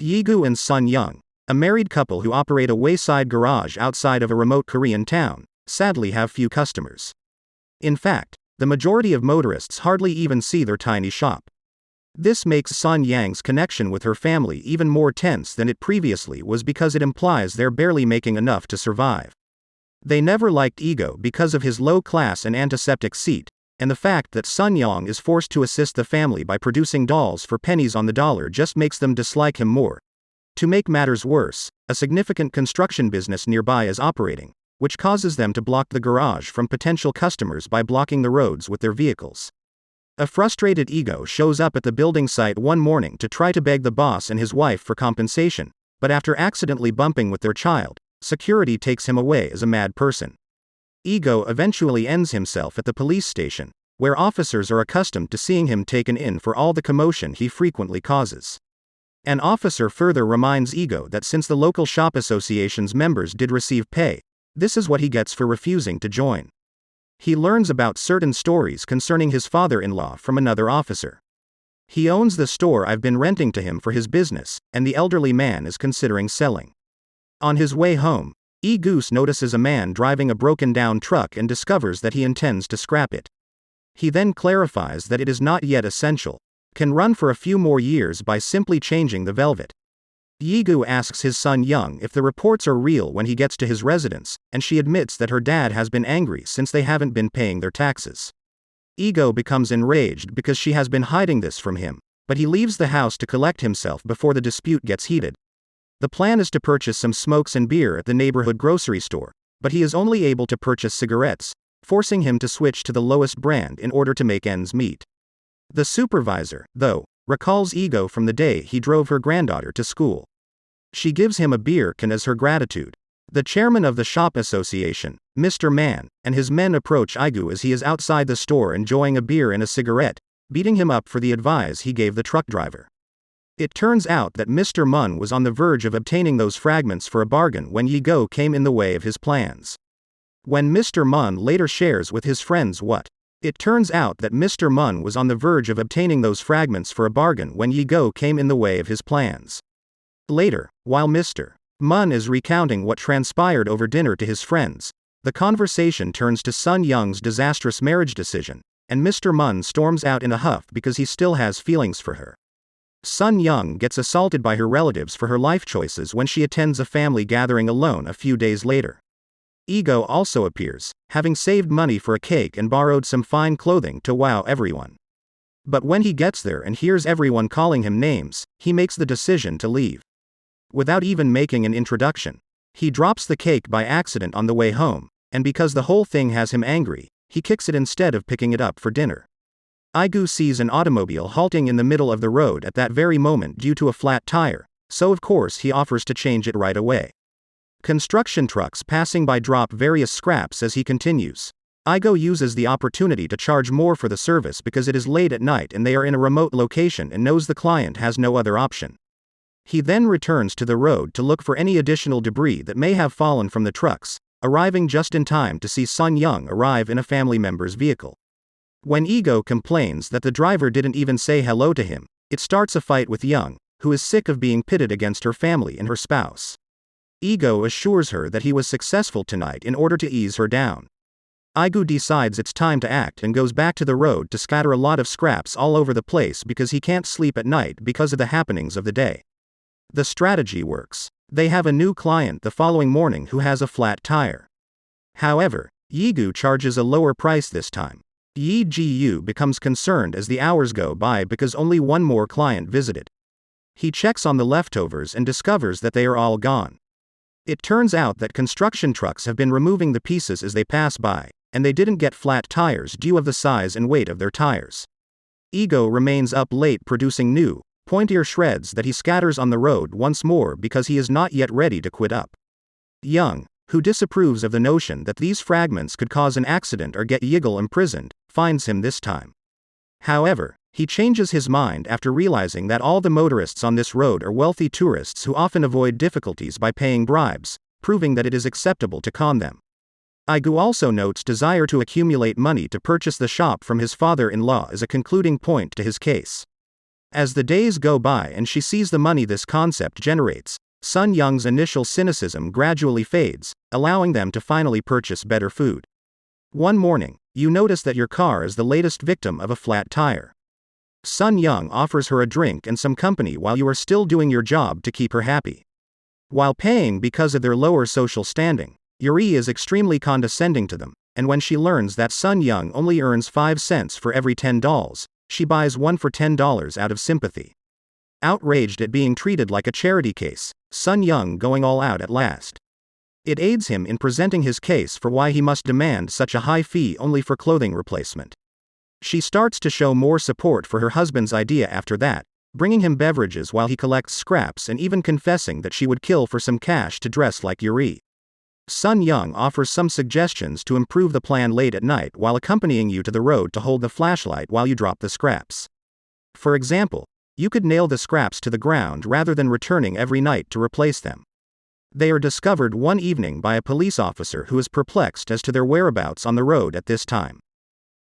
Yigu and Sun Young, a married couple who operate a wayside garage outside of a remote Korean town, sadly have few customers. In fact, the majority of motorists hardly even see their tiny shop. This makes Sun Yang's connection with her family even more tense than it previously was because it implies they're barely making enough to survive. They never liked Ego because of his low class and antiseptic seat, and the fact that Sun Yang is forced to assist the family by producing dolls for pennies on the dollar just makes them dislike him more. To make matters worse, a significant construction business nearby is operating, which causes them to block the garage from potential customers by blocking the roads with their vehicles. A frustrated Ego shows up at the building site one morning to try to beg the boss and his wife for compensation, but after accidentally bumping with their child, security takes him away as a mad person. Ego eventually ends himself at the police station, where officers are accustomed to seeing him taken in for all the commotion he frequently causes. An officer further reminds Ego that since the local shop association's members did receive pay, this is what he gets for refusing to join. He learns about certain stories concerning his father-in-law from another officer. He owns the store I've been renting to him for his business, and the elderly man is considering selling. On his way home, Goose notices a man driving a broken-down truck and discovers that he intends to scrap it. He then clarifies that it is not yet essential, can run for a few more years by simply changing the velvet. Yigu asks his son Young if the reports are real when he gets to his residence, and she admits that her dad has been angry since they haven't been paying their taxes. Ego becomes enraged because she has been hiding this from him, but he leaves the house to collect himself before the dispute gets heated. The plan is to purchase some smokes and beer at the neighborhood grocery store, but he is only able to purchase cigarettes, forcing him to switch to the lowest brand in order to make ends meet. The supervisor, though, recalls Ego from the day he drove her granddaughter to school. She gives him a beer can as her gratitude. The chairman of the shop association, Mr. Man, and his men approach Igu as he is outside the store enjoying a beer and a cigarette, beating him up for the advice he gave the truck driver. It turns out that Mr. Mun was on the verge of obtaining those fragments for a bargain when Yigo came in the way of his plans. When Mr. Mun later shares with his friends it turns out that Mr. Mun was on the verge of obtaining those fragments for a bargain when Yigo came in the way of his plans. Later, while Mr. Mun is recounting what transpired over dinner to his friends, the conversation turns to Sun Young's disastrous marriage decision, and Mr. Mun storms out in a huff because he still has feelings for her. Sun Young gets assaulted by her relatives for her life choices when she attends a family gathering alone a few days later. Ego also appears, having saved money for a cake and borrowed some fine clothing to wow everyone. But when he gets there and hears everyone calling him names, he makes the decision to leave. Without even making an introduction, he drops the cake by accident on the way home, and because the whole thing has him angry, he kicks it instead of picking it up for dinner. Igu sees an automobile halting in the middle of the road at that very moment due to a flat tire, so of course he offers to change it right away. Construction trucks passing by drop various scraps as he continues. Igo uses the opportunity to charge more for the service because it is late at night and they are in a remote location and knows the client has no other option. He then returns to the road to look for any additional debris that may have fallen from the trucks, arriving just in time to see Sun Young arrive in a family member's vehicle. When Ego complains that the driver didn't even say hello to him, it starts a fight with Young, who is sick of being pitted against her family and her spouse. Ego assures her that he was successful tonight in order to ease her down. Igu decides it's time to act and goes back to the road to scatter a lot of scraps all over the place because he can't sleep at night because of the happenings of the day. The strategy works. They have a new client the following morning who has a flat tire. However, Yigu charges a lower price this time. Yi Jiu becomes concerned as the hours go by because only one more client visited. He checks on the leftovers and discovers that they are all gone. It turns out that construction trucks have been removing the pieces as they pass by, and they didn't get flat tires due of the size and weight of their tires. Ego remains up late producing new, pointier shreds that he scatters on the road once more because he is not yet ready to quit up. Young, who disapproves of the notion that these fragments could cause an accident or get Yigal imprisoned, finds him this time. However, he changes his mind after realizing that all the motorists on this road are wealthy tourists who often avoid difficulties by paying bribes, proving that it is acceptable to con them. Igu also notes desire to accumulate money to purchase the shop from his father-in-law as a concluding point to his case. As the days go by and she sees the money this concept generates, Sun Young's initial cynicism gradually fades, allowing them to finally purchase better food. One morning, you notice that your car is the latest victim of a flat tire. Sun Young offers her a drink and some company while you are still doing your job to keep her happy. While paying because of their lower social standing, Yuri is extremely condescending to them, and when she learns that Sun Young only earns 5 cents for every $10, she buys one for $10 out of sympathy. Outraged at being treated like a charity case, Sun Young going all out at last. It aids him in presenting his case for why he must demand such a high fee only for clothing replacement. She starts to show more support for her husband's idea after that, bringing him beverages while he collects scraps and even confessing that she would kill for some cash to dress like Yuri. Sun Young offers some suggestions to improve the plan late at night while accompanying you to the road to hold the flashlight while you drop the scraps. For example, you could nail the scraps to the ground rather than returning every night to replace them. They are discovered one evening by a police officer who is perplexed as to their whereabouts on the road at this time.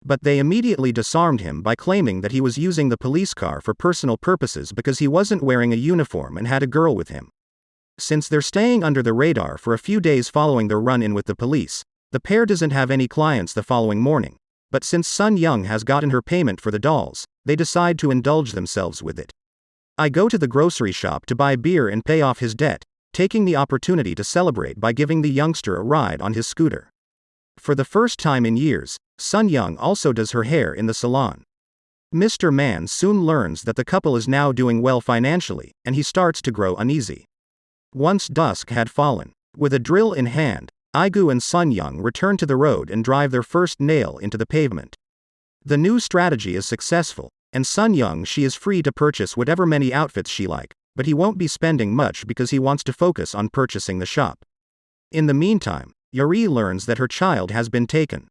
But they immediately disarmed him by claiming that he was using the police car for personal purposes because he wasn't wearing a uniform and had a girl with him. Since they're staying under the radar for a few days following their run-in with the police, the pair doesn't have any clients the following morning. But since Sun Young has gotten her payment for the dolls, they decide to indulge themselves with it. I go to the grocery shop to buy beer and pay off his debt, taking the opportunity to celebrate by giving the youngster a ride on his scooter. For the first time in years, Sun Young also does her hair in the salon. Mr. Man soon learns that the couple is now doing well financially, and he starts to grow uneasy. Once dusk had fallen, with a drill in hand, Aigu and Sun Young return to the road and drive their first nail into the pavement. The new strategy is successful, and Sun Young she is free to purchase whatever many outfits she like, but he won't be spending much because he wants to focus on purchasing the shop. In the meantime, Yuri learns that her child has been taken.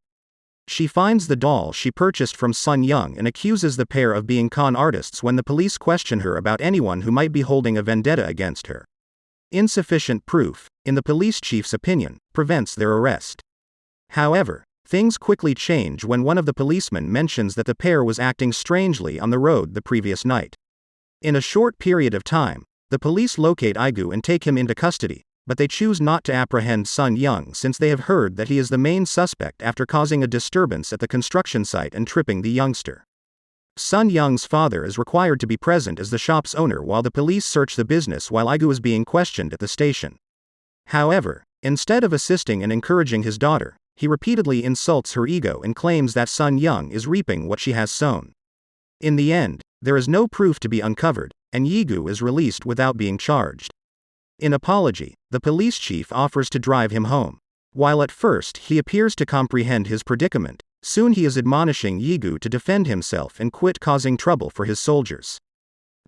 She finds the doll she purchased from Sun Young and accuses the pair of being con artists when the police question her about anyone who might be holding a vendetta against her. Insufficient proof, in the police chief's opinion, prevents their arrest. However, things quickly change when one of the policemen mentions that the pair was acting strangely on the road the previous night. In a short period of time, the police locate Aigu and take him into custody, but they choose not to apprehend Sun Young since they have heard that he is the main suspect after causing a disturbance at the construction site and tripping the youngster. Sun Young's father is required to be present as the shop's owner while the police search the business while Aigu is being questioned at the station. However, instead of assisting and encouraging his daughter, he repeatedly insults her ego and claims that Sun Young is reaping what she has sown. In the end, there is no proof to be uncovered, and Yigu is released without being charged. In apology, the police chief offers to drive him home. While at first he appears to comprehend his predicament, soon he is admonishing Yigu to defend himself and quit causing trouble for his soldiers.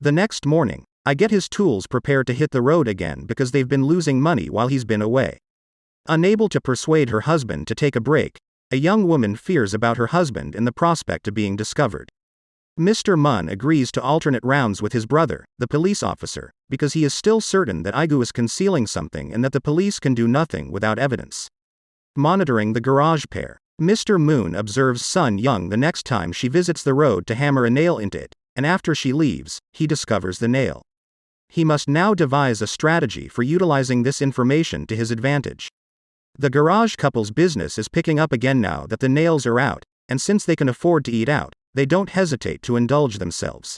The next morning, I get his tools prepared to hit the road again because they've been losing money while he's been away. Unable to persuade her husband to take a break, a young woman fears about her husband and the prospect of being discovered. Mr. Mun agrees to alternate rounds with his brother, the police officer, because he is still certain that Aigu is concealing something and that the police can do nothing without evidence. Monitoring the garage pair, Mr. Moon observes Sun Young the next time she visits the road to hammer a nail into it, and after she leaves, he discovers the nail. He must now devise a strategy for utilizing this information to his advantage. The garage couple's business is picking up again now that the nails are out, and since they can afford to eat out, they don't hesitate to indulge themselves.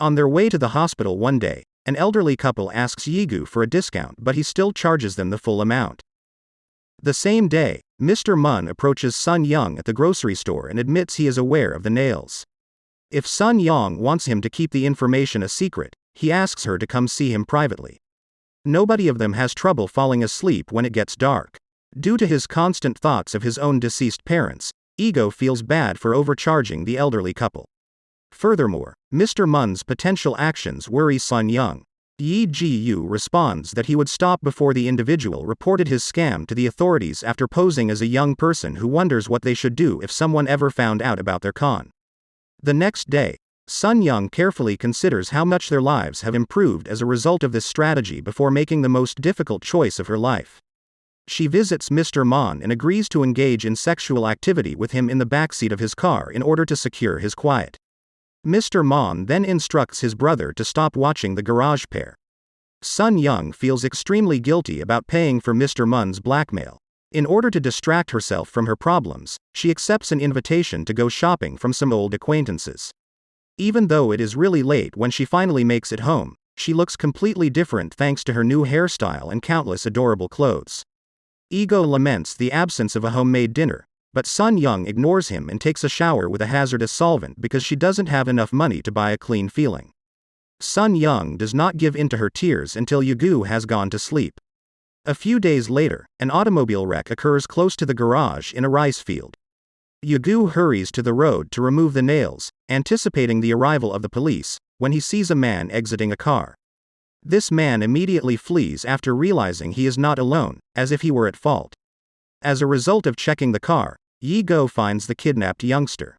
On their way to the hospital one day, an elderly couple asks Yigu for a discount but he still charges them the full amount. The same day, Mr. Mun approaches Sun Young at the grocery store and admits he is aware of the nails. If Sun Young wants him to keep the information a secret, he asks her to come see him privately. Nobody of them has trouble falling asleep when it gets dark. Due to his constant thoughts of his own deceased parents, Ego feels bad for overcharging the elderly couple. Furthermore, Mr. Mun's potential actions worry Sun Young. Yi Ji-yu responds that he would stop before the individual reported his scam to the authorities after posing as a young person who wonders what they should do if someone ever found out about their con. The next day, Sun Young carefully considers how much their lives have improved as a result of this strategy before making the most difficult choice of her life. She visits Mr. Mon and agrees to engage in sexual activity with him in the backseat of his car in order to secure his quiet. Mr. Mon then instructs his brother to stop watching the garage pair. Sun Young feels extremely guilty about paying for Mr. Mun's blackmail. In order to distract herself from her problems, she accepts an invitation to go shopping from some old acquaintances. Even though it is really late when she finally makes it home, she looks completely different thanks to her new hairstyle and countless adorable clothes. Ego laments the absence of a homemade dinner, but Sun Young ignores him and takes a shower with a hazardous solvent because she doesn't have enough money to buy a clean feeling. Sun Young does not give in to her tears until Yugu has gone to sleep. A few days later, an automobile wreck occurs close to the garage in a rice field. Yugu hurries to the road to remove the nails, anticipating the arrival of the police, when he sees a man exiting a car. This man immediately flees after realizing he is not alone, as if he were at fault. As a result of checking the car, Yi Go finds the kidnapped youngster.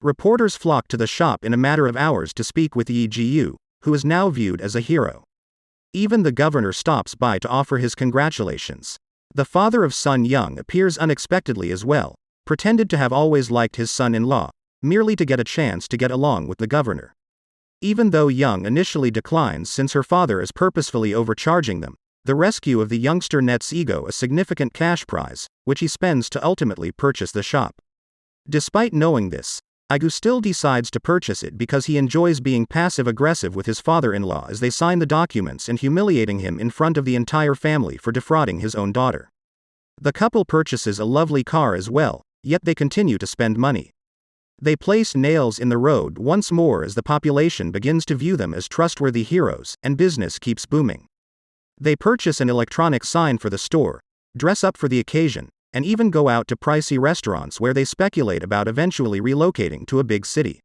Reporters flock to the shop in a matter of hours to speak with Yi Jiyu, who is now viewed as a hero. Even the governor stops by to offer his congratulations. The father of Sun Young appears unexpectedly as well, pretended to have always liked his son-in-law, merely to get a chance to get along with the governor. Even though Young initially declines since her father is purposefully overcharging them, the rescue of the youngster nets Ego a significant cash prize, which he spends to ultimately purchase the shop. Despite knowing this, Igu still decides to purchase it because he enjoys being passive-aggressive with his father-in-law as they sign the documents and humiliating him in front of the entire family for defrauding his own daughter. The couple purchases a lovely car as well, yet they continue to spend money. They place nails in the road once more as the population begins to view them as trustworthy heroes, and business keeps booming. They purchase an electronic sign for the store, dress up for the occasion, and even go out to pricey restaurants where they speculate about eventually relocating to a big city.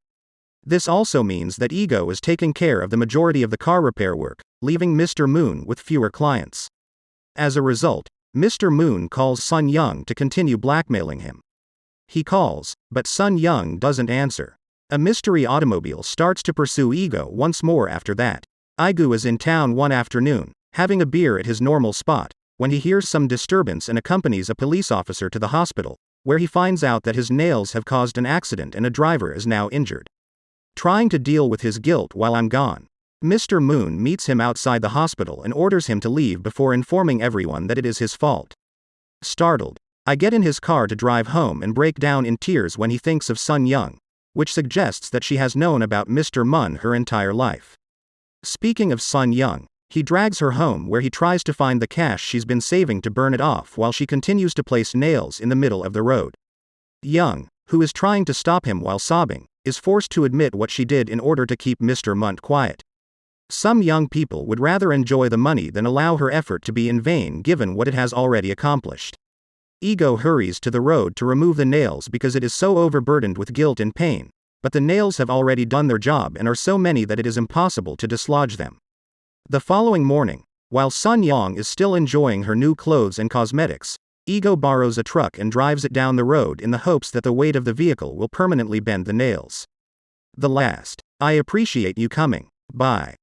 This also means that Ego is taking care of the majority of the car repair work, leaving Mr. Moon with fewer clients. As a result, Mr. Moon calls Sun Young to continue blackmailing him. He calls, but Sun Young doesn't answer. A mystery automobile starts to pursue Ego once more after that. Igu is in town one afternoon, having a beer at his normal spot, when he hears some disturbance and accompanies a police officer to the hospital, where he finds out that his nails have caused an accident and a driver is now injured. Trying to deal with his guilt while I'm gone, Mr. Moon meets him outside the hospital and orders him to leave before informing everyone that it is his fault. Startled, I get in his car to drive home and break down in tears when he thinks of Sun Young, which suggests that she has known about Mr. Mun her entire life. Speaking of Sun Young, he drags her home where he tries to find the cash she's been saving to burn it off while she continues to place nails in the middle of the road. Young, who is trying to stop him while sobbing, is forced to admit what she did in order to keep Mr. Munt quiet. Some young people would rather enjoy the money than allow her effort to be in vain given what it has already accomplished. Ego hurries to the road to remove the nails because it is so overburdened with guilt and pain, but the nails have already done their job and are so many that it is impossible to dislodge them. The following morning, while Sun Young is still enjoying her new clothes and cosmetics, Ego borrows a truck and drives it down the road in the hopes that the weight of the vehicle will permanently bend the nails. The last. I appreciate you coming. Bye.